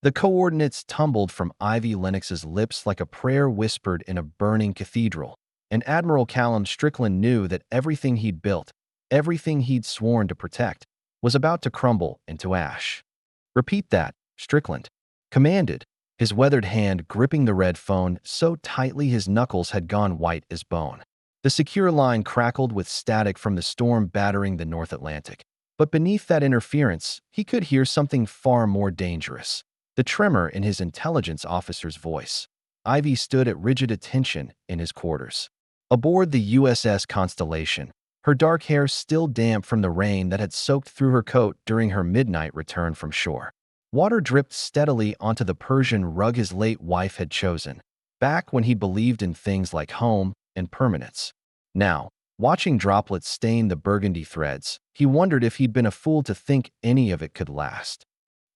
The coordinates tumbled from Ivy Lennox's lips like a prayer whispered in a burning cathedral, and Admiral Callum Strickland knew that everything he'd built, everything he'd sworn to protect, was about to crumble into ash. "Repeat that," Strickland commanded, his weathered hand gripping the red phone so tightly his knuckles had gone white as bone. The secure line crackled with static from the storm battering the North Atlantic. But beneath that interference, he could hear something far more dangerous. The tremor in his intelligence officer's voice. Ivy stood at rigid attention in his quarters. Aboard the USS Constellation, her dark hair still damp from the rain that had soaked through her coat during her midnight return from shore. Water dripped steadily onto the Persian rug his late wife had chosen, back when he believed in things like home and permanence. Now, watching droplets stain the burgundy threads, he wondered if he'd been a fool to think any of it could last.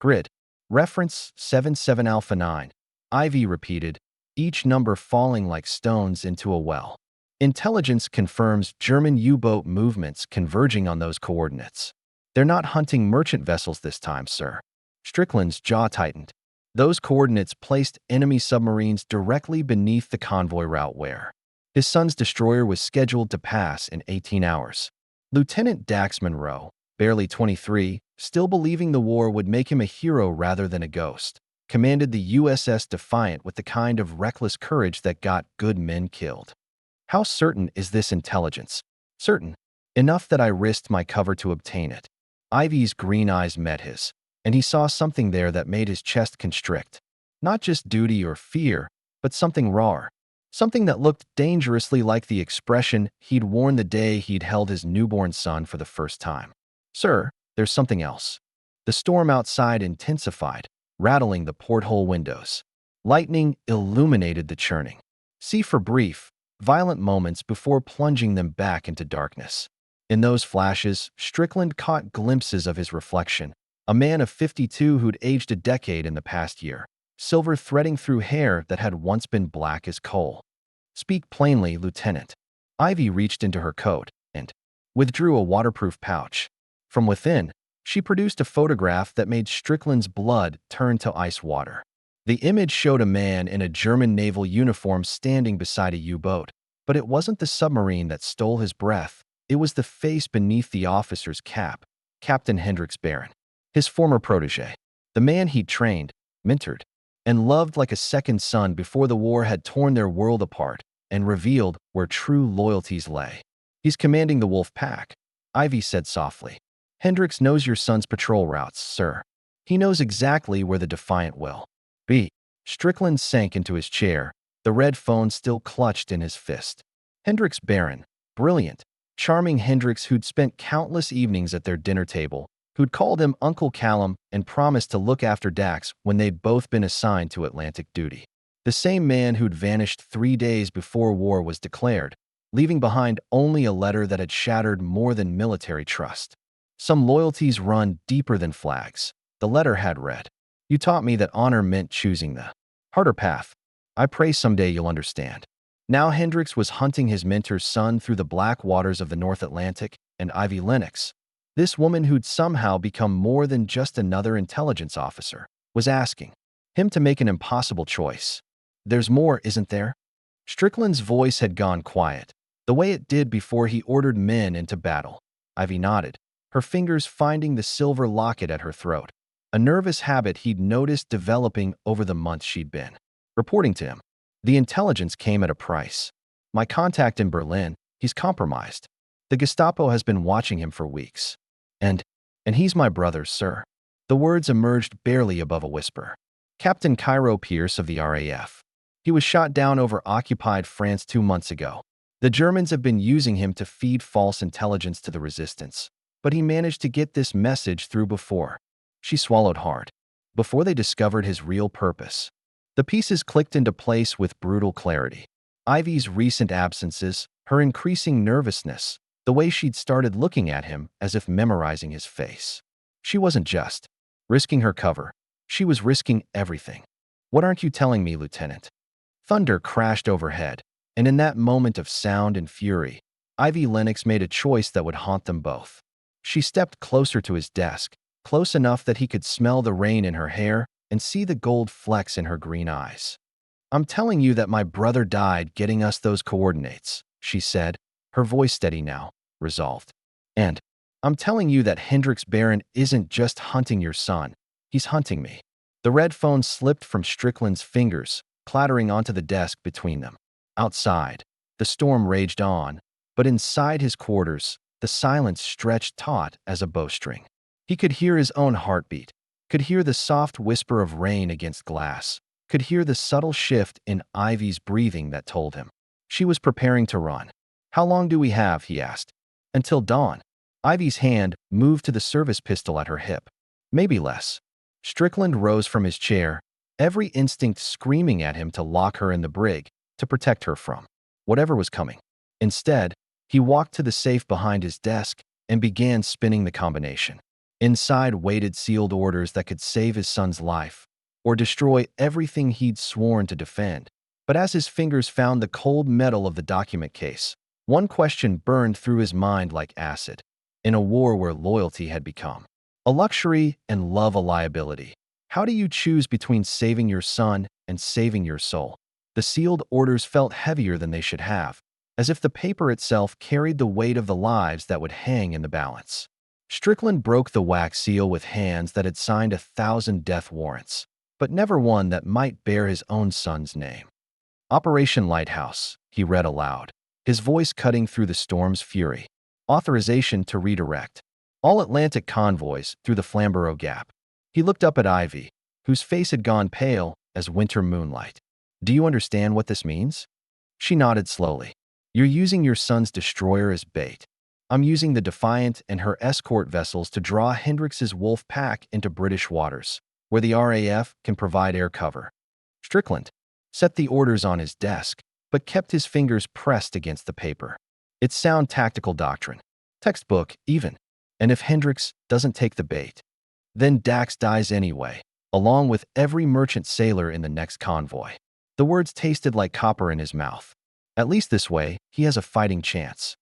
Grid. Reference 77 Alpha 9. Ivy repeated, each number falling like stones into a well. Intelligence confirms German U-boat movements converging on those coordinates. They're not hunting merchant vessels this time, sir. Strickland's jaw tightened. Those coordinates placed enemy submarines directly beneath the convoy route where his son's destroyer was scheduled to pass in 18 hours. Lieutenant Dax Monroe, barely 23, still believing the war would make him a hero rather than a ghost, commanded the USS Defiant with the kind of reckless courage that got good men killed. How certain is this intelligence? Certain. Enough that I risked my cover to obtain it. Ivy's green eyes met his, and he saw something there that made his chest constrict. Not just duty or fear, but something rawer. Something that looked dangerously like the expression he'd worn the day he'd held his newborn son for the first time. Sir, there's something else. The storm outside intensified, rattling the porthole windows. Lightning illuminated the churning sea for brief, violent moments before plunging them back into darkness. In those flashes, Strickland caught glimpses of his reflection, a man of 52 who'd aged a decade in the past year, silver threading through hair that had once been black as coal. "Speak plainly, Lieutenant." Ivy reached into her coat and withdrew a waterproof pouch. From within, she produced a photograph that made Strickland's blood turn to ice water. The image showed a man in a German naval uniform standing beside a U-boat, but it wasn't the submarine that stole his breath. It was the face beneath the officer's cap, Captain Hendrix Barron, his former protege, the man he'd trained, mentored, and loved like a second son before the war had torn their world apart and revealed where true loyalties lay. "He's commanding the Wolf Pack," Ivy said softly. "Hendrix knows your son's patrol routes, sir. He knows exactly where the Defiant will be." Strickland sank into his chair, the red phone still clutched in his fist. Hendrix Barron, brilliant, charming Hendrix who'd spent countless evenings at their dinner table, who'd called him Uncle Callum and promised to look after Dax when they'd both been assigned to Atlantic duty. The same man who'd vanished 3 days before war was declared, leaving behind only a letter that had shattered more than military trust. "Some loyalties run deeper than flags," the letter had read. "You taught me that honor meant choosing the harder path. I pray someday you'll understand." Now Hendrix was hunting his mentor's son through the black waters of the North Atlantic, and Ivy Lennox, this woman who'd somehow become more than just another intelligence officer, was asking him to make an impossible choice. "There's more, isn't there?" Strickland's voice had gone quiet, the way it did before he ordered men into battle. Ivy nodded, her fingers finding the silver locket at her throat, a nervous habit he'd noticed developing over the months she'd been reporting to him. "The intelligence came at a price. My contact in Berlin, he's compromised. The Gestapo has been watching him for weeks. And he's my brother, sir." The words emerged barely above a whisper. "Captain Cairo Pierce of the RAF. He was shot down over occupied France 2 months ago. The Germans have been using him to feed false intelligence to the resistance, but he managed to get this message through before." She swallowed hard. "Before they discovered his real purpose." The pieces clicked into place with brutal clarity. Ivy's recent absences, her increasing nervousness, the way she'd started looking at him as if memorizing his face. She wasn't just risking her cover. She was risking everything. "What aren't you telling me, Lieutenant?" Thunder crashed overhead, and in that moment of sound and fury, Ivy Lennox made a choice that would haunt them both. She stepped closer to his desk, close enough that he could smell the rain in her hair and see the gold flecks in her green eyes. "I'm telling you that my brother died getting us those coordinates," she said, her voice steady now, resolved. "And I'm telling you that Hendrix Barron isn't just hunting your son, he's hunting me." The red phone slipped from Strickland's fingers, clattering onto the desk between them. Outside, the storm raged on, but inside his quarters, the silence stretched taut as a bowstring. He could hear his own heartbeat, could hear the soft whisper of rain against glass, could hear the subtle shift in Ivy's breathing that told him she was preparing to run. "How long do we have?" he asked. "Until dawn." Ivy's hand moved to the service pistol at her hip. "Maybe less." Strickland rose from his chair, every instinct screaming at him to lock her in the brig, to protect her from whatever was coming. Instead, he walked to the safe behind his desk and began spinning the combination. Inside waited sealed orders that could save his son's life or destroy everything he'd sworn to defend. But as his fingers found the cold metal of the document case, one question burned through his mind like acid. In a war where loyalty had become a luxury and love a liability, how do you choose between saving your son and saving your soul? The sealed orders felt heavier than they should have, as if the paper itself carried the weight of the lives that would hang in the balance. Strickland broke the wax seal with hands that had signed 1,000 death warrants, but never one that might bear his own son's name. "Operation Lighthouse," he read aloud, his voice cutting through the storm's fury. "Authorization to redirect all Atlantic convoys through the Flamborough Gap." He looked up at Ivy, whose face had gone pale as winter moonlight. "Do you understand what this means?" She nodded slowly. "You're using your son's destroyer as bait. I'm using the Defiant and her escort vessels to draw Hendrix's wolf pack into British waters, where the RAF can provide air cover." Strickland set the orders on his desk, but kept his fingers pressed against the paper. "It's sound tactical doctrine. Textbook, even. And if Hendrix doesn't take the bait, then Dax dies anyway, along with every merchant sailor in the next convoy." The words tasted like copper in his mouth. "At least this way, he has a fighting chance."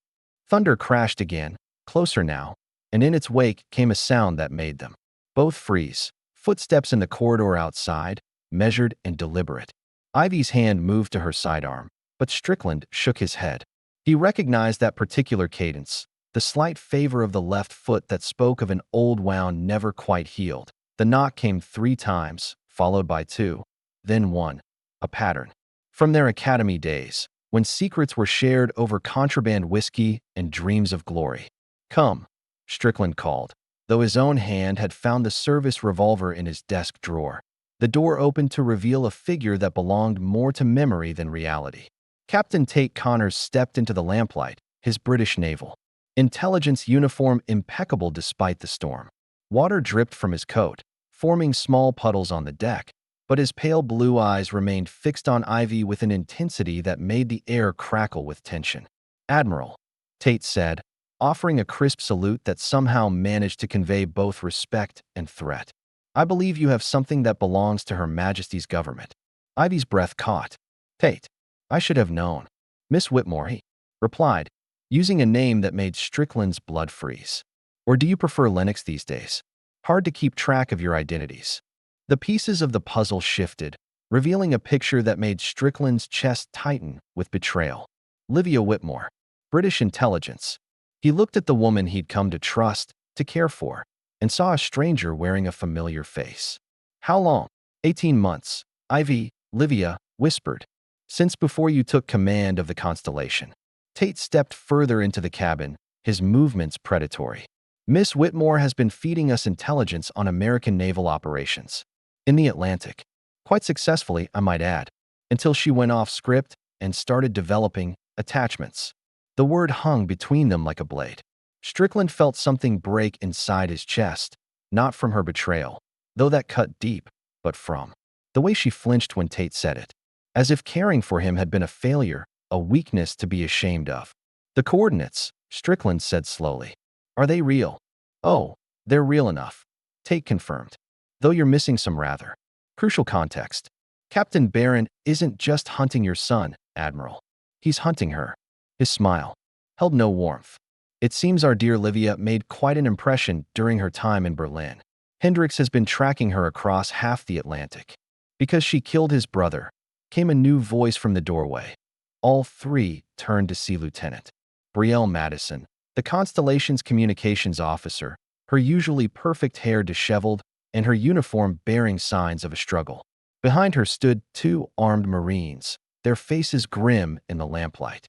Thunder crashed again, closer now, and in its wake came a sound that made them both freeze. Footsteps in the corridor outside, measured and deliberate. Ivy's hand moved to her sidearm, but Strickland shook his head. He recognized that particular cadence, the slight favor of the left foot that spoke of an old wound never quite healed. The knock came 3 times, followed by 2, then 1, a pattern. From their academy days, when secrets were shared over contraband whiskey and dreams of glory. "Come," Strickland called, though his own hand had found the service revolver in his desk drawer. The door opened to reveal a figure that belonged more to memory than reality. Captain Tate Connors stepped into the lamplight, his British naval intelligence uniform impeccable despite the storm. Water dripped from his coat, forming small puddles on the deck, but his pale blue eyes remained fixed on Ivy with an intensity that made the air crackle with tension. "Admiral," Tate said, offering a crisp salute that somehow managed to convey both respect and threat. "I believe you have something that belongs to Her Majesty's government." Ivy's breath caught. "Tate, I should have known." "Miss Whitmore," he replied, using a name that made Strickland's blood freeze. "Or do you prefer Lennox these days? Hard to keep track of your identities." The pieces of the puzzle shifted, revealing a picture that made Strickland's chest tighten with betrayal. Livia Whitmore, British intelligence. He looked at the woman he'd come to trust, to care for, and saw a stranger wearing a familiar face. "How long?" 18 months, Ivy, Livia whispered. "Since before you took command of the Constellation." Tate stepped further into the cabin, his movements predatory. "Miss Whitmore has been feeding us intelligence on American naval operations in the Atlantic. Quite successfully, I might add, until she went off script and started developing attachments." The word hung between them like a blade. Strickland felt something break inside his chest, not from her betrayal, though that cut deep, but from the way she flinched when Tate said it, as if caring for him had been a failure, a weakness to be ashamed of. "The coordinates," Strickland said slowly. "Are they real?" "Oh, they're real enough," Tate confirmed, "though you're missing some rather crucial context. Captain Barron isn't just hunting your son, Admiral. He's hunting her." His smile held no warmth. "It seems our dear Livia made quite an impression during her time in Berlin. Hendricks has been tracking her across half the Atlantic. Because she killed his brother, came a new voice from the doorway. All three turned to see Lieutenant Brielle Madison, the Constellation's communications officer, her usually perfect hair disheveled and her uniform bearing signs of a struggle. Behind her stood two armed Marines, their faces grim in the lamplight.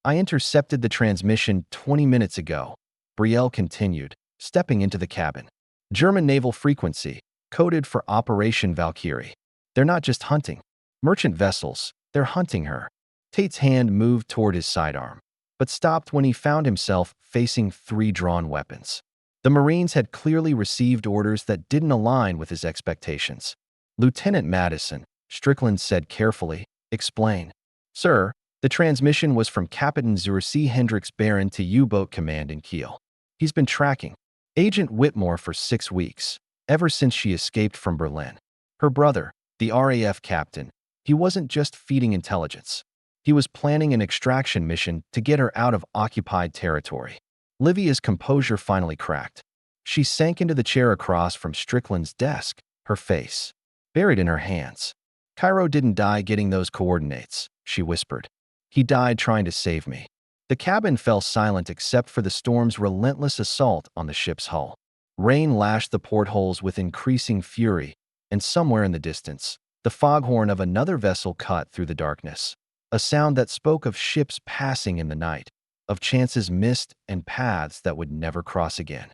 I intercepted the transmission 20 minutes ago, Brielle continued, stepping into the cabin. German naval frequency, coded for Operation Valkyrie. They're not just hunting merchant vessels, they're hunting her. Tate's hand moved toward his sidearm, but stopped when he found himself facing three drawn weapons. The Marines had clearly received orders that didn't align with his expectations. Lieutenant Madison, Strickland said carefully, explain. Sir, the transmission was from Captain Zursi Hendricks Baron to U-Boat Command in Kiel. He's been tracking Agent Whitmore for 6 weeks, ever since she escaped from Berlin. Her brother, the RAF captain, he wasn't just feeding intelligence. He was planning an extraction mission to get her out of occupied territory. Livia's composure finally cracked. She sank into the chair across from Strickland's desk, her face buried in her hands. Cairo didn't die getting those coordinates, she whispered. He died trying to save me. The cabin fell silent except for the storm's relentless assault on the ship's hull. Rain lashed the portholes with increasing fury, and somewhere in the distance, the foghorn of another vessel cut through the darkness. A sound that spoke of ships passing in the night, of chances missed and paths that would never cross again.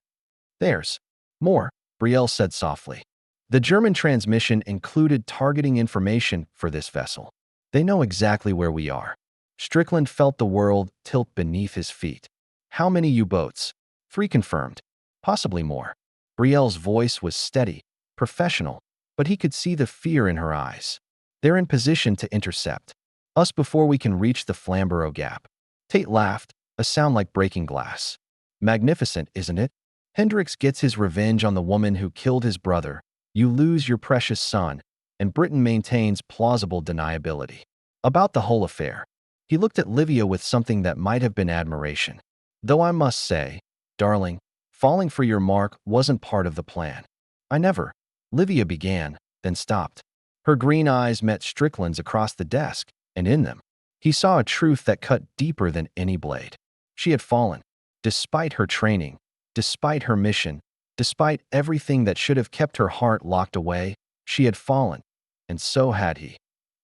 There's more, Brielle said softly. The German transmission included targeting information for this vessel. They know exactly where we are. Strickland felt the world tilt beneath his feet. How many U-boats? 3 confirmed. Possibly more. Brielle's voice was steady, professional, but he could see the fear in her eyes. They're in position to intercept us before we can reach the Flamborough Gap. Tate laughed, a sound like breaking glass. Magnificent, isn't it? Hendricks gets his revenge on the woman who killed his brother. You lose your precious son, and Britain maintains plausible deniability. About the whole affair, he looked at Livia with something that might have been admiration. Though I must say, darling, falling for your mark wasn't part of the plan. I never, Livia began, then stopped. Her green eyes met Strickland's across the desk, and in them, he saw a truth that cut deeper than any blade. She had fallen, despite her training, despite her mission, despite everything that should have kept her heart locked away. She had fallen, and so had he.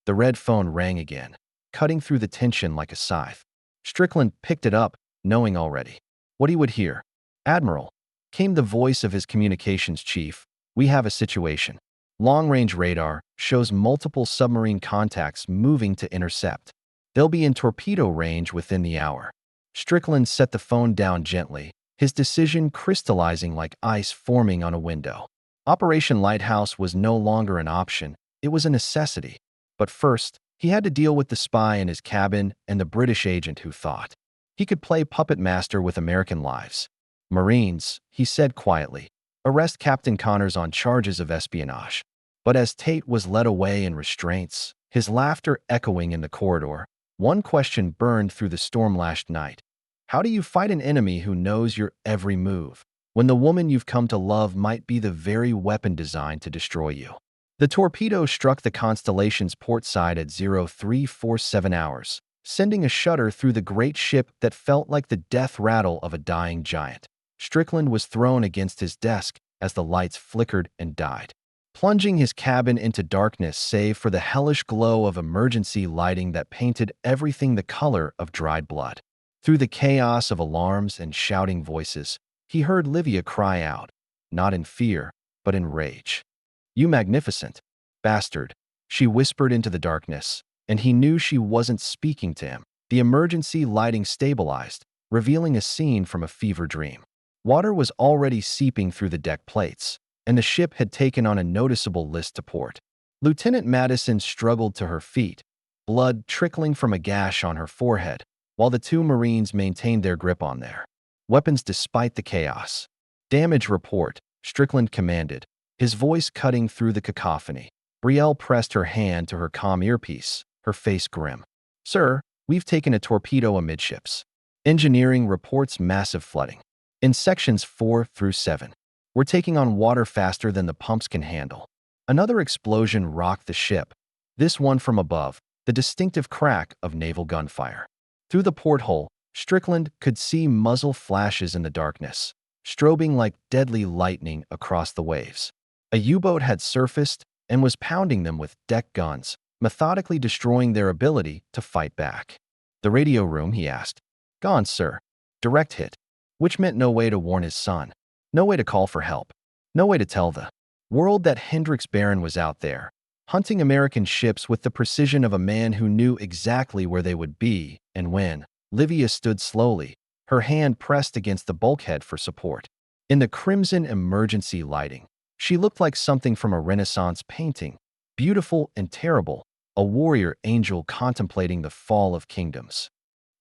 The red phone rang again, cutting through the tension like a scythe. Strickland picked it up, knowing already what he would hear. Admiral, came the voice of his communications chief. We have a situation. Long-range radar shows multiple submarine contacts moving to intercept. They'll be in torpedo range within the hour. Strickland set the phone down gently, his decision crystallizing like ice forming on a window. Operation Lighthouse was no longer an option, it was a necessity. But first, he had to deal with the spy in his cabin and the British agent who thought he could play puppet master with American lives. Marines, he said quietly, arrest Captain Connors on charges of espionage. But as Tate was led away in restraints, his laughter echoing in the corridor, one question burned through the storm-lashed night. How do you fight an enemy who knows your every move, when the woman you've come to love might be the very weapon designed to destroy you? The torpedo struck the Constellation's port side at 0347 hours, sending a shudder through the great ship that felt like the death rattle of a dying giant. Strickland was thrown against his desk as the lights flickered and died, plunging his cabin into darkness save for the hellish glow of emergency lighting that painted everything the color of dried blood. Through the chaos of alarms and shouting voices, he heard Livia cry out, not in fear, but in rage. You magnificent bastard, she whispered into the darkness, and he knew she wasn't speaking to him. The emergency lighting stabilized, revealing a scene from a fever dream. Water was already seeping through the deck plates, and the ship had taken on a noticeable list to port. Lieutenant Madison struggled to her feet, blood trickling from a gash on her forehead, while the 2 Marines maintained their grip on their weapons despite the chaos. Damage report, Strickland commanded, his voice cutting through the cacophony. Brielle pressed her hand to her comm earpiece, her face grim. Sir, we've taken a torpedo amidships. Engineering reports massive flooding in sections 4 through 7. We're taking on water faster than the pumps can handle. Another explosion rocked the ship, this one from above, the distinctive crack of naval gunfire. Through the porthole, Strickland could see muzzle flashes in the darkness, strobing like deadly lightning across the waves. A U-boat had surfaced and was pounding them with deck guns, methodically destroying their ability to fight back. "The radio room," he asked. "Gone, sir. Direct hit." Which meant no way to warn his son. No way to call for help. No way to tell the world that Hendricks Barron was out there, hunting American ships with the precision of a man who knew exactly where they would be and when. Livia stood slowly, her hand pressed against the bulkhead for support. In the crimson emergency lighting, she looked like something from a Renaissance painting, beautiful and terrible, a warrior angel contemplating the fall of kingdoms.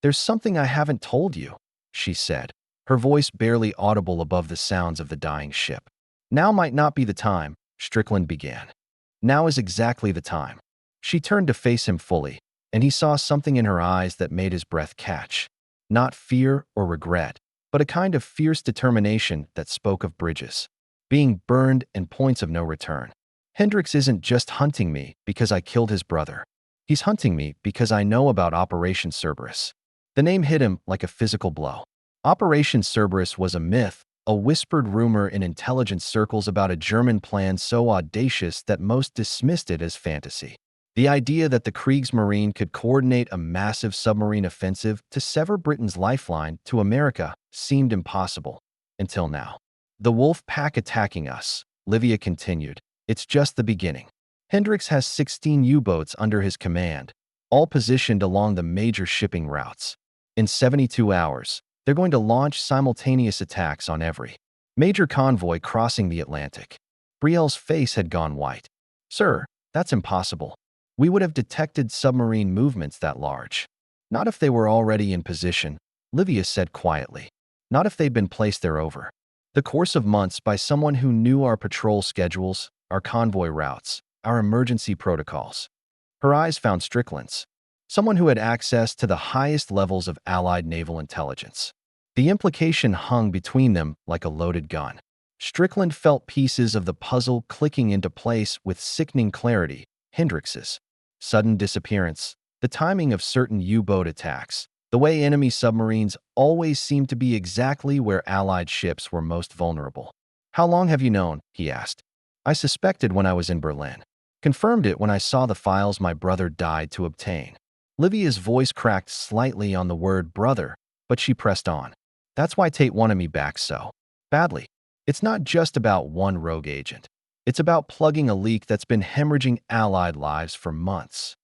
"There's something I haven't told you," she said, her voice barely audible above the sounds of the dying ship. "Now might not be the time," Strickland began. "Now is exactly the time." She turned to face him fully, and he saw something in her eyes that made his breath catch. Not fear or regret, but a kind of fierce determination that spoke of bridges being burned and points of no return. "Hendricks isn't just hunting me because I killed his brother. He's hunting me because I know about Operation Cerberus." The name hit him like a physical blow. Operation Cerberus was a myth, a whispered rumor in intelligence circles about a German plan so audacious that most dismissed it as fantasy. The idea that the Kriegsmarine could coordinate a massive submarine offensive to sever Britain's lifeline to America seemed impossible. Until now. "The Wolf Pack attacking us," Livia continued. "It's just the beginning. Hendricks has 16 U-boats under his command, all positioned along the major shipping routes. In 72 hours, they're going to launch simultaneous attacks on every major convoy crossing the Atlantic." Brielle's face had gone white. "Sir, that's impossible. We would have detected submarine movements that large." "Not if they were already in position," Livia said quietly. "Not if they'd been placed there over the course of months by someone who knew our patrol schedules, our convoy routes, our emergency protocols." Her eyes found Strickland's. Someone who had access to the highest levels of Allied naval intelligence. The implication hung between them like a loaded gun. Strickland felt pieces of the puzzle clicking into place with sickening clarity. Hendricks's sudden disappearance, the timing of certain U-boat attacks, the way enemy submarines always seemed to be exactly where Allied ships were most vulnerable. "How long have you known?" he asked. "I suspected when I was in Berlin. Confirmed it when I saw the files my brother died to obtain." Livia's voice cracked slightly on the word brother, but she pressed on. "That's why Tate wanted me back so badly. It's not just about one rogue agent. It's about plugging a leak that's been hemorrhaging Allied lives for months."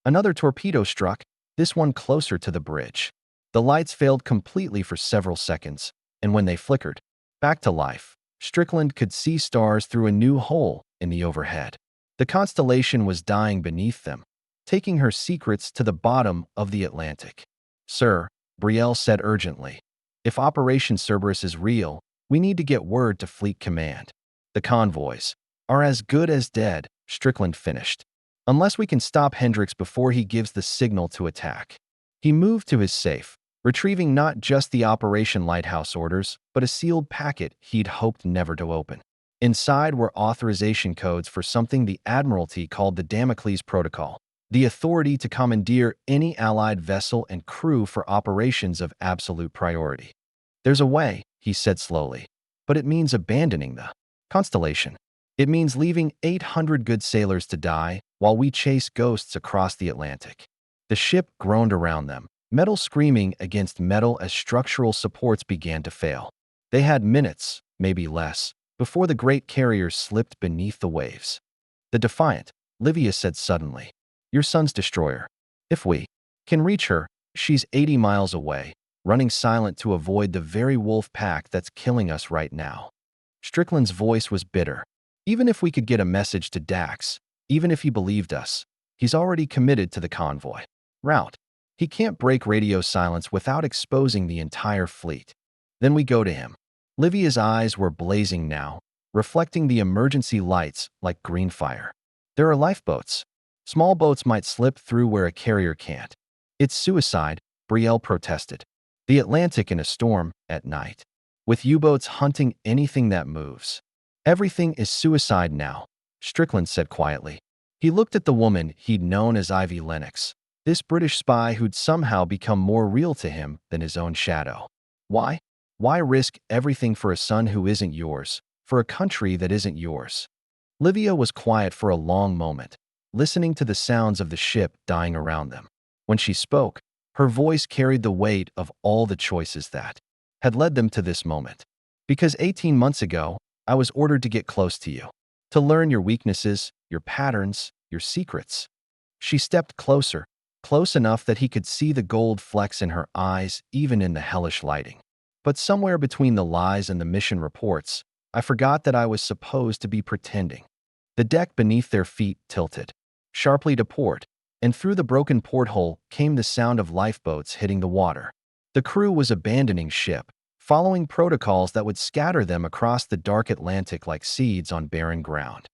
Another torpedo struck, this one closer to the bridge. The lights failed completely for several seconds, and when they flickered back to life, Strickland could see stars through a new hole in the overhead. The constellation was dying beneath them, taking her secrets to the bottom of the Atlantic. "Sir," Brielle said urgently, "if Operation Cerberus is real, we need to get word to Fleet Command. The convoys are as good as dead," Strickland finished. "Unless we can stop Hendricks before he gives the signal to attack." He moved to his safe, retrieving not just the Operation Lighthouse orders, but a sealed packet he'd hoped never to open. Inside were authorization codes for something the Admiralty called the Damocles Protocol, the authority to commandeer any Allied vessel and crew for operations of absolute priority. "There's a way," he said slowly, "but it means abandoning the constellation. It means leaving 800 good sailors to die while we chase ghosts across the Atlantic." The ship groaned around them, metal screaming against metal as structural supports began to fail. They had minutes, maybe less, before the great carrier slipped beneath the waves. "The Defiant," Livia said suddenly. "Your son's destroyer. If we can reach her, she's 80 miles away, running silent to avoid the very wolf pack that's killing us right now." Strickland's voice was bitter. "Even if we could get a message to Dax, even if he believed us, he's already committed to the convoy route. He can't break radio silence without exposing the entire fleet. Then we go to him." Livia's eyes were blazing now, reflecting the emergency lights like green fire. "There are lifeboats. Small boats might slip through where a carrier can't." "It's suicide," Brielle protested. "The Atlantic in a storm, at night." with U-boats hunting anything that moves. Everything is suicide now, Strickland said quietly. He looked at the woman he'd known as Ivy Lennox, this British spy who'd somehow become more real to him than his own shadow. Why? Why risk everything for a son who isn't yours, for a country that isn't yours? Livia was quiet for a long moment, listening to the sounds of the ship dying around them. When she spoke, her voice carried the weight of all the choices that had led them to this moment. Because 18 months ago, I was ordered to get close to you, to learn your weaknesses, your patterns, your secrets. She stepped closer, close enough that he could see the gold flecks in her eyes even in the hellish lighting. But somewhere between the lies and the mission reports, I forgot that I was supposed to be pretending. The deck beneath their feet tilted sharply to port, and through the broken porthole came the sound of lifeboats hitting the water. The crew was abandoning ship, following protocols that would scatter them across the dark Atlantic like seeds on barren ground.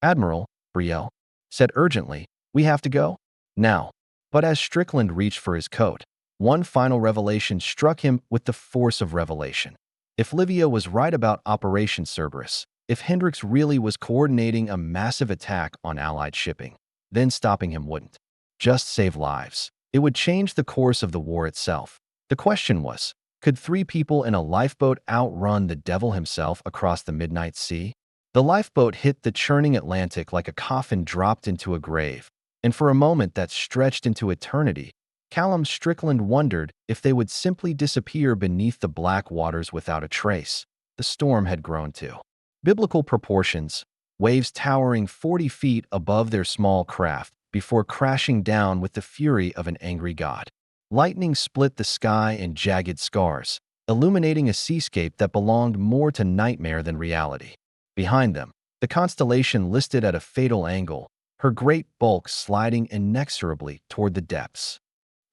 "Admiral," Brielle said urgently, "we have to go? Now." But as Strickland reached for his coat, one final revelation struck him with the force of revelation. If Livia was right about Operation Cerberus, if Hendricks really was coordinating a massive attack on Allied shipping, then stopping him wouldn't just save lives. It would change the course of the war itself. The question was, could 3 people in a lifeboat outrun the devil himself across the midnight sea? The lifeboat hit the churning Atlantic like a coffin dropped into a grave, and for a moment that stretched into eternity, Callum Strickland wondered if they would simply disappear beneath the black waters without a trace. The storm had grown to biblical proportions, waves towering 40 feet above their small craft before crashing down with the fury of an angry god. Lightning split the sky in jagged scars, illuminating a seascape that belonged more to nightmare than reality. Behind them, the constellation listed at a fatal angle, her great bulk sliding inexorably toward the depths.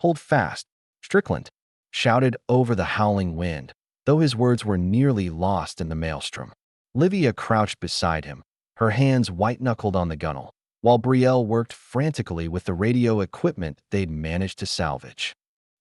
"Hold fast," Strickland shouted over the howling wind, though his words were nearly lost in the maelstrom. Livia crouched beside him, her hands white-knuckled on the gunwale, while Brielle worked frantically with the radio equipment they'd managed to salvage.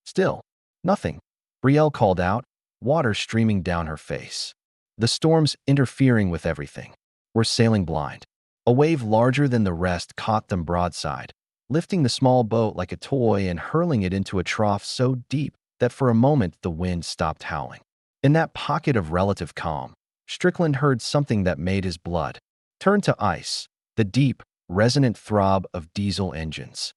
"Still, nothing," Brielle called out, water streaming down her face. The storms interfering with everything. "We're sailing blind." A wave larger than the rest caught them broadside, lifting the small boat like a toy and hurling it into a trough so deep that for a moment the wind stopped howling. In that pocket of relative calm, Strickland heard something that made his blood turn to ice, the deep, resonant throb of diesel engines.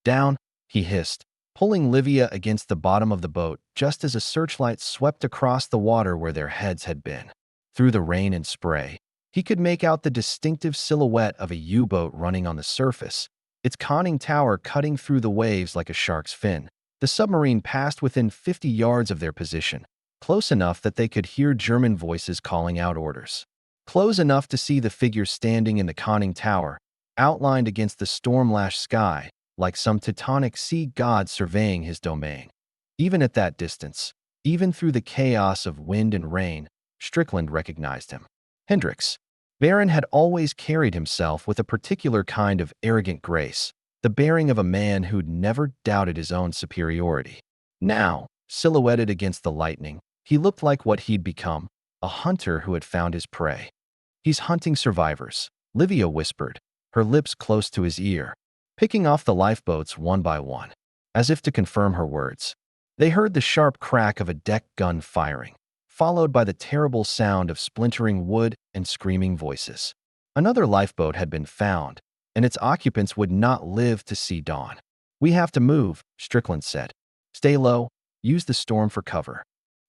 "Down," he hissed, pulling Livia against the bottom of the boat just as a searchlight swept across the water where their heads had been. Through the rain and spray, he could make out the distinctive silhouette of a U-boat running on the surface, its conning tower cutting through the waves like a shark's fin. The submarine passed within 50 yards of their position, close enough that they could hear German voices calling out orders. Close enough to see the figure standing in the conning tower, outlined against the storm-lashed sky, like some titanic sea god surveying his domain. Even at that distance, even through the chaos of wind and rain, Strickland recognized him. Hendricks. Baron had always carried himself with a particular kind of arrogant grace, the bearing of a man who'd never doubted his own superiority. Now, silhouetted against the lightning, he looked like what he'd become, a hunter who had found his prey. "He's hunting survivors," Livia whispered, her lips close to his ear, picking off the lifeboats one by one, as if to confirm her words. They heard the sharp crack of a deck gun firing, followed by the terrible sound of splintering wood and screaming voices. Another lifeboat had been found, and its occupants would not live to see dawn. "We have to move," Strickland said. "Stay low, use the storm for cover."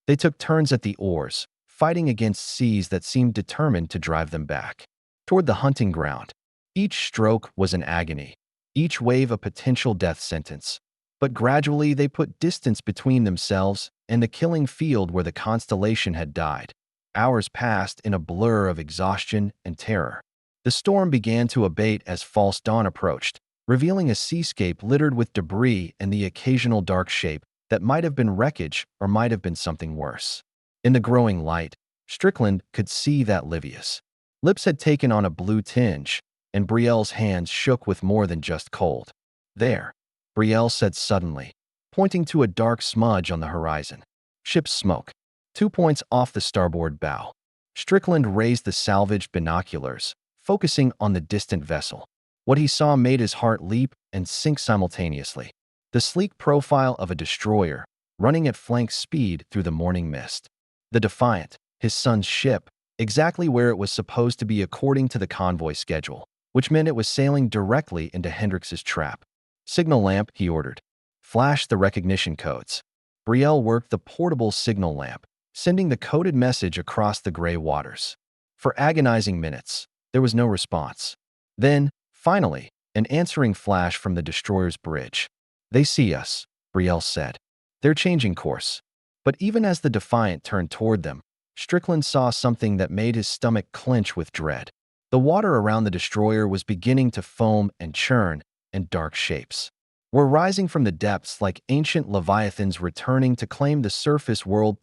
They took turns at the oars, fighting against seas that seemed determined to drive them back toward the hunting ground. Each stroke was an agony, each wave a potential death sentence. But gradually they put distance between themselves and the killing field where the constellation had died. Hours passed in a blur of exhaustion and terror. The storm began to abate as false dawn approached, revealing a seascape littered with debris and the occasional dark shape that might have been wreckage or might have been something worse. In the growing light, Strickland could see that Livia's lips had taken on a blue tinge, and Brielle's hands shook with more than just cold. "There," Brielle said suddenly, pointing to a dark smudge on the horizon. "Ship's smoke." 2 points off the starboard bow. Strickland raised the salvaged binoculars, focusing on the distant vessel. What he saw made his heart leap and sink simultaneously. The sleek profile of a destroyer, running at flank speed through the morning mist. The Defiant, his son's ship, exactly where it was supposed to be according to the convoy schedule, which meant it was sailing directly into Hendrix's trap. Signal lamp, he ordered. Flash the recognition codes. Brielle worked the portable signal lamp, sending the coded message across the gray waters. For agonizing minutes, there was no response. Then, finally, an answering flash from the destroyer's bridge. They see us, Brielle said. They're changing course. But even as the Defiant turned toward them, Strickland saw something that made his stomach clench with dread. The water around the destroyer was beginning to foam and churn in dark shapes. Were rising from the depths like ancient leviathans returning to claim the surface world.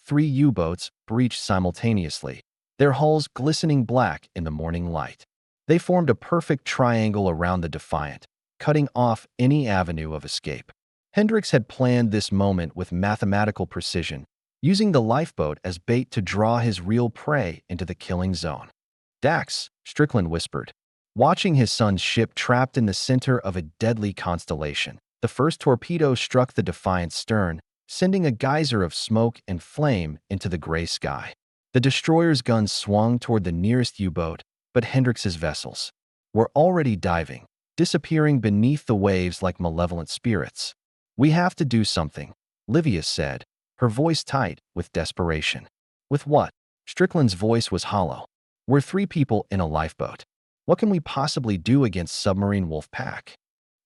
3 U-boats breached simultaneously, their hulls glistening black in the morning light. They formed a perfect triangle around the Defiant, cutting off any avenue of escape. Hendrix had planned this moment with mathematical precision, using the lifeboat as bait to draw his real prey into the killing zone. Dax, Strickland whispered, watching his son's ship trapped in the center of a deadly constellation. The first torpedo struck the Defiant's stern, sending a geyser of smoke and flame into the gray sky. The destroyer's guns swung toward the nearest U-boat, but Hendrix's vessels were already diving, disappearing beneath the waves like malevolent spirits. We have to do something, Livia said, her voice tight with desperation. With what? Strickland's voice was hollow. We're 3 people in a lifeboat. What can we possibly do against submarine wolf pack?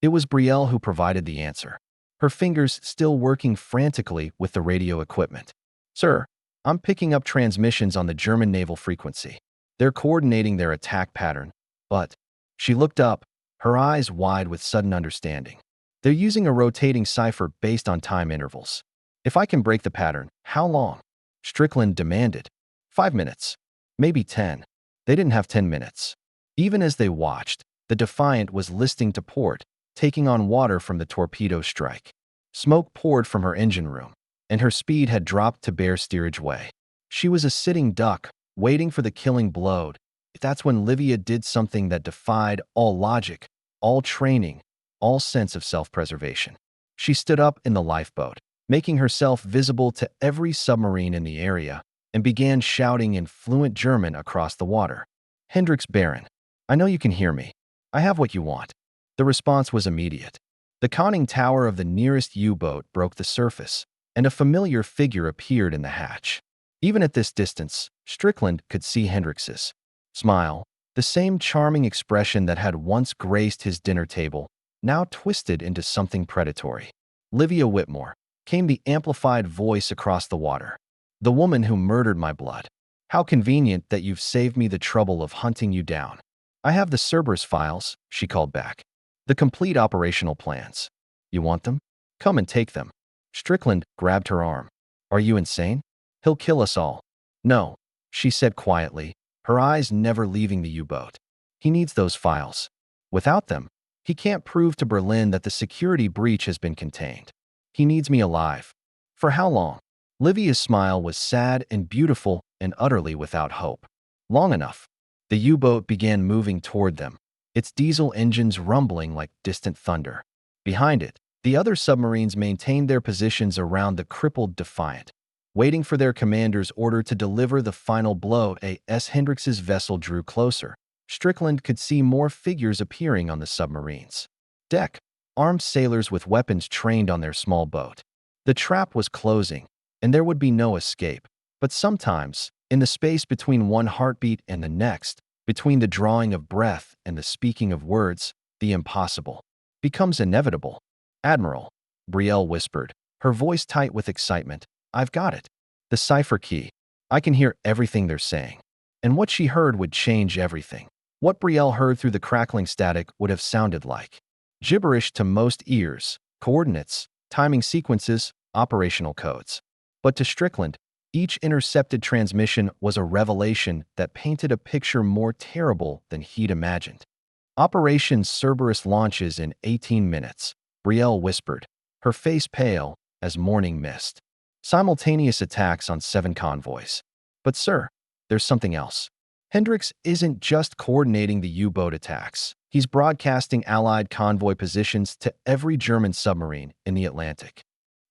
It was Brielle who provided the answer, her fingers still working frantically with the radio equipment. Sir, I'm picking up transmissions on the German naval frequency. They're coordinating their attack pattern, but… She looked up, her eyes wide with sudden understanding. They're using a rotating cipher based on time intervals. If I can break the pattern, how long? Strickland demanded. 5 minutes. Maybe 10. They didn't have 10 minutes. Even as they watched, the Defiant was listing to port, taking on water from the torpedo strike. Smoke poured from her engine room, and her speed had dropped to bare steerage way. She was a sitting duck, waiting for the killing blow. That's when Livia did something that defied all logic, all training, all sense of self-preservation. She stood up in the lifeboat, making herself visible to every submarine in the area, and began shouting in fluent German across the water. Hendrix Baron, I know you can hear me. I have what you want. The response was immediate. The conning tower of the nearest U-boat broke the surface, and a familiar figure appeared in the hatch. Even at this distance, Strickland could see Hendrix's smile, the same charming expression that had once graced his dinner table, now twisted into something predatory. Livia Whitmore, came the amplified voice across the water. The woman who murdered my blood. How convenient that you've saved me the trouble of hunting you down. I have the Cerberus files, she called back. The complete operational plans. You want them? Come and take them. Strickland grabbed her arm. Are you insane? He'll kill us all. No, she said quietly, her eyes never leaving the U-boat. He needs those files. Without them, he can't prove to Berlin that the security breach has been contained. He needs me alive. For how long? Livia's smile was sad and beautiful and utterly without hope. Long enough. The U-boat began moving toward them, its diesel engines rumbling like distant thunder. Behind it, the other submarines maintained their positions around the crippled Defiant, waiting for their commander's order to deliver the final blow. As Hendrix's vessel drew closer, Strickland could see more figures appearing on the submarine's deck, armed sailors with weapons trained on their small boat. The trap was closing, and there would be no escape. But sometimes, in the space between one heartbeat and the next, between the drawing of breath and the speaking of words, the impossible becomes inevitable. Admiral, Brielle whispered, her voice tight with excitement. I've got it. The cipher key. I can hear everything they're saying. And what she heard would change everything. What Brielle heard through the crackling static would have sounded like gibberish to most ears, coordinates, timing sequences, operational codes. But to Strickland, each intercepted transmission was a revelation that painted a picture more terrible than he'd imagined. Operation Cerberus launches in 18 minutes, Brielle whispered, her face pale as morning mist. Simultaneous attacks on 7 convoys. But sir, there's something else. Hendricks isn't just coordinating the U-boat attacks. He's broadcasting Allied convoy positions to every German submarine in the Atlantic.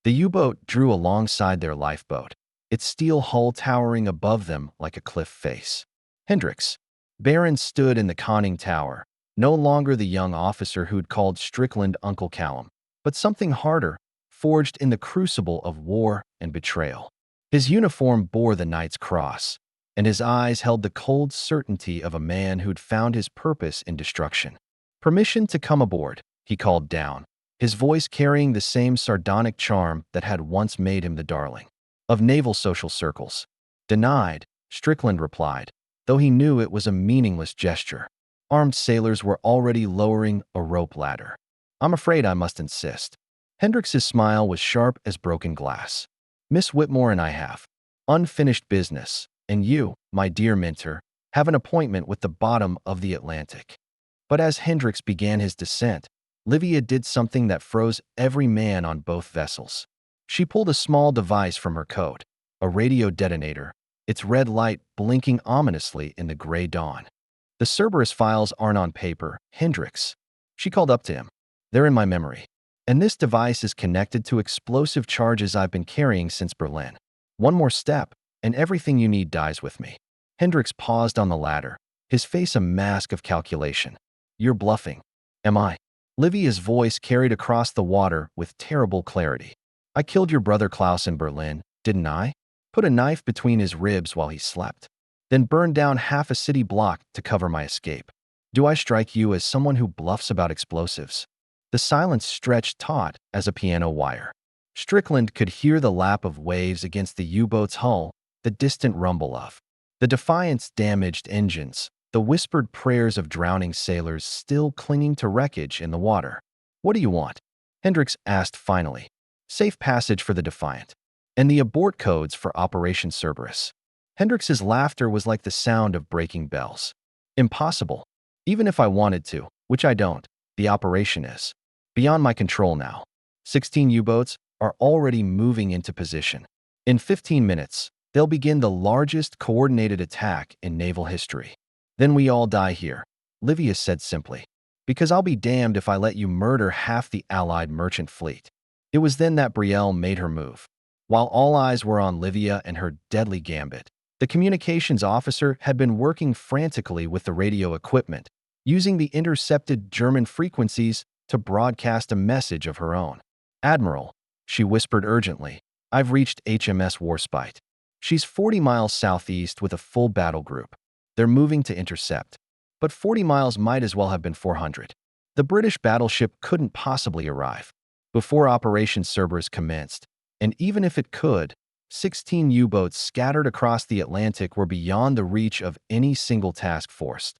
The U-boat drew alongside their lifeboat, its steel hull towering above them like a cliff face. Hendricks, Baron, stood in the conning tower, no longer the young officer who'd called Strickland Uncle Callum, but something harder, forged in the crucible of war and betrayal. His uniform bore the Knight's Cross, and his eyes held the cold certainty of a man who'd found his purpose in destruction. "Permission to come aboard," he called down, his voice carrying the same sardonic charm that had once made him the darling of naval social circles. "Denied," Strickland replied, though he knew it was a meaningless gesture. Armed sailors were already lowering a rope ladder. "I'm afraid I must insist." Hendricks's smile was sharp as broken glass. "Miss Whitmore and I have unfinished business, and you, my dear Minter, have an appointment with the bottom of the Atlantic." But as Hendricks began his descent, Livia did something that froze every man on both vessels. She pulled a small device from her coat, a radio detonator, its red light blinking ominously in the gray dawn. "The Cerberus files aren't on paper, Hendricks," she called up to him. "They're in my memory. And this device is connected to explosive charges I've been carrying since Berlin. One more step, and everything you need dies with me." Hendricks paused on the ladder, his face a mask of calculation. "You're bluffing." "Am I?" Livia's voice carried across the water with terrible clarity. "I killed your brother Klaus in Berlin, didn't I? Put a knife between his ribs while he slept. Then burned down half a city block to cover my escape. Do I strike you as someone who bluffs about explosives?" The silence stretched taut as a piano wire. Strickland could hear the lap of waves against the U-boat's hull, the distant rumble of the Defiant's damaged engines, the whispered prayers of drowning sailors still clinging to wreckage in the water. "What do you want?" Hendricks asked finally. "Safe passage for the Defiant, and the abort codes for Operation Cerberus." Hendricks's laughter was like the sound of breaking bells. "Impossible. Even if I wanted to, which I don't, the operation is beyond my control now. 16 U-boats are already moving into position. In 15 minutes, they'll begin the largest coordinated attack in naval history. Then we all die here," Livia said simply. "Because I'll be damned if I let you murder half the Allied merchant fleet." It was then that Brielle made her move. While all eyes were on Livia and her deadly gambit, the communications officer had been working frantically with the radio equipment, using the intercepted German frequencies to broadcast a message of her own. "Admiral," she whispered urgently, "I've reached HMS Warspite. She's 40 miles southeast with a full battle group. They're moving to intercept. But 40 miles might as well have been 400. The British battleship couldn't possibly arrive before Operation Cerberus commenced, and even if it could, 16 U-boats scattered across the Atlantic were beyond the reach of any single task force."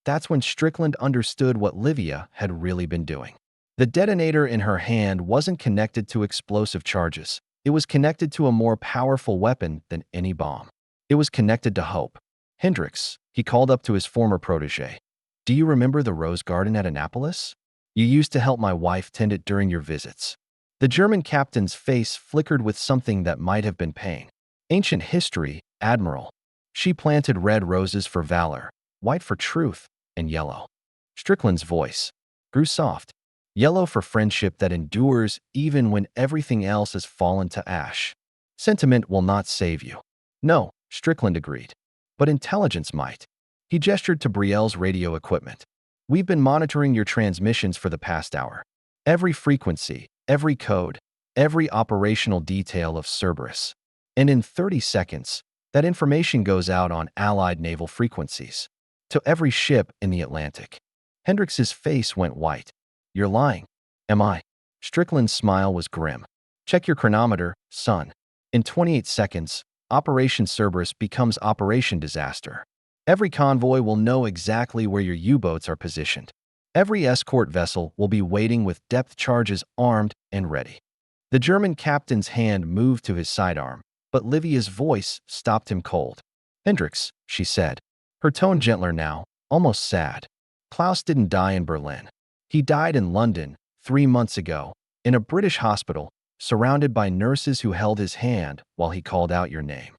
That's when Strickland understood what Livia had really been doing. The detonator in her hand wasn't connected to explosive charges. It was connected to a more powerful weapon than any bomb. It was connected to hope. "Hendricks," he called up to his former protege. "Do you remember the rose garden at Annapolis? You used to help my wife tend it during your visits." The German captain's face flickered with something that might have been pain. "Ancient history, Admiral. She planted red roses for valor, white for truth, and yellow." Strickland's voice grew soft. "Yellow for friendship that endures even when everything else has fallen to ash. Sentiment will not save you." "No," Strickland agreed. "But intelligence might." He gestured to Brielle's radio equipment. "We've been monitoring your transmissions for the past hour. Every frequency, every code, every operational detail of Cerberus. And in 30 seconds, that information goes out on Allied naval frequencies. To every ship in the Atlantic." Hendricks's face went white. "You're lying." "Am I?" Strickland's smile was grim. "Check your chronometer, son. In 28 seconds, Operation Cerberus becomes Operation Disaster. Every convoy will know exactly where your U-boats are positioned. Every escort vessel will be waiting with depth charges armed and ready." The German captain's hand moved to his sidearm, but Livia's voice stopped him cold. "Hendricks," she said, her tone gentler now, almost sad. "Klaus didn't die in Berlin. He died in London 3 months ago, in a British hospital, surrounded by nurses who held his hand while he called out your name.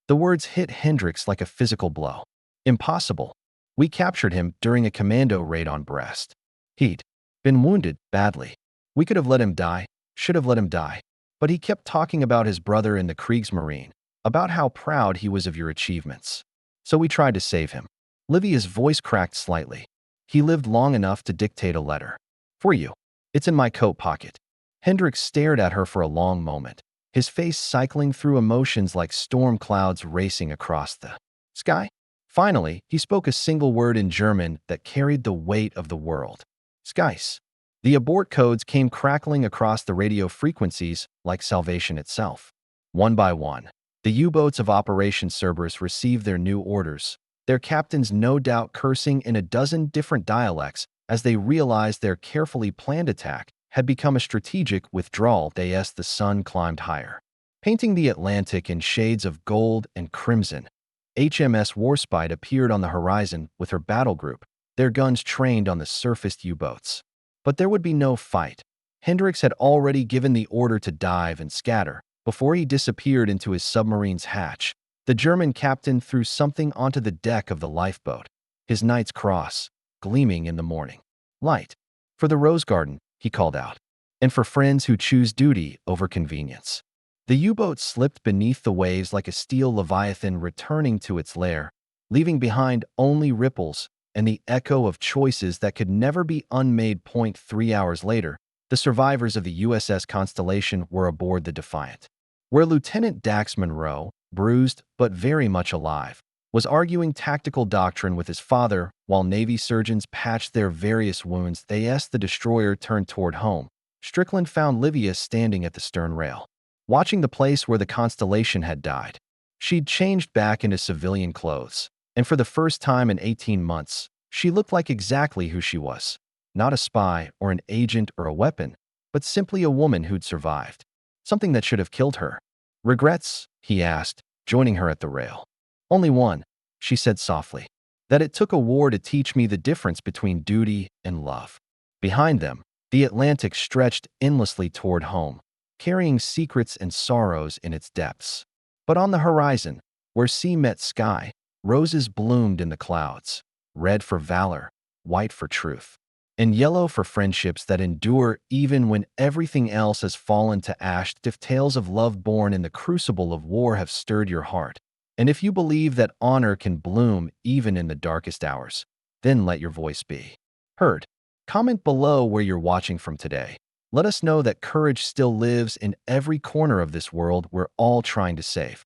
The words hit Hendricks like a physical blow. Impossible. We captured him during a commando raid on Brest. He'd been wounded badly. We could have let him die, should have let him die. But he kept talking about his brother in the Kriegsmarine, about how proud he was of your achievements. So we tried to save him. Livia's voice cracked slightly. He lived long enough to dictate a letter. For you. It's in my coat pocket. Hendricks stared at her for a long moment, his face cycling through emotions like storm clouds racing across the sky. Finally, he spoke a single word in German that carried the weight of the world. Skies. The abort codes came crackling across the radio frequencies like salvation itself. One by one, the U-boats of Operation Cerberus received their new orders, their captains no doubt cursing in a dozen different dialects as they realized their carefully planned attack had become a strategic withdrawal as the sun climbed higher. Painting the Atlantic in shades of gold and crimson, HMS Warspite appeared on the horizon with her battle group, their guns trained on the surfaced U-boats. But there would be no fight. Hendricks had already given the order to dive and scatter. Before he disappeared into his submarine's hatch, the German captain threw something onto the deck of the lifeboat, his knight's cross, gleaming in the morning light. For the Rose Garden, he called out, and for friends who choose duty over convenience. The U-boat slipped beneath the waves like a steel leviathan returning to its lair, leaving behind only ripples and the echo of choices that could never be unmade. 3 hours later, the survivors of the USS Constellation were aboard the Defiant, where Lieutenant Dax Monroe, bruised but very much alive, was arguing tactical doctrine with his father while Navy surgeons patched their various wounds. As the destroyer turned toward home, Strickland found Livia standing at the stern rail, watching the place where the Constellation had died. She'd changed back into civilian clothes, and for the first time in 18 months, she looked like exactly who she was. Not a spy or an agent or a weapon, but simply a woman who'd survived. Something that should have killed her. Regrets? He asked, joining her at the rail. Only one, she said softly. That it took a war to teach me the difference between duty and love. Behind them, the Atlantic stretched endlessly toward home, carrying secrets and sorrows in its depths. But on the horizon, where sea met sky, roses bloomed in the clouds, red for valor, white for truth, and yellow for friendships that endure even when everything else has fallen to ash. If tales of love born in the crucible of war have stirred your heart, and if you believe that honor can bloom even in the darkest hours, then let your voice be heard. Comment below where you're watching from today. Let us know that courage still lives in every corner of this world we're all trying to save.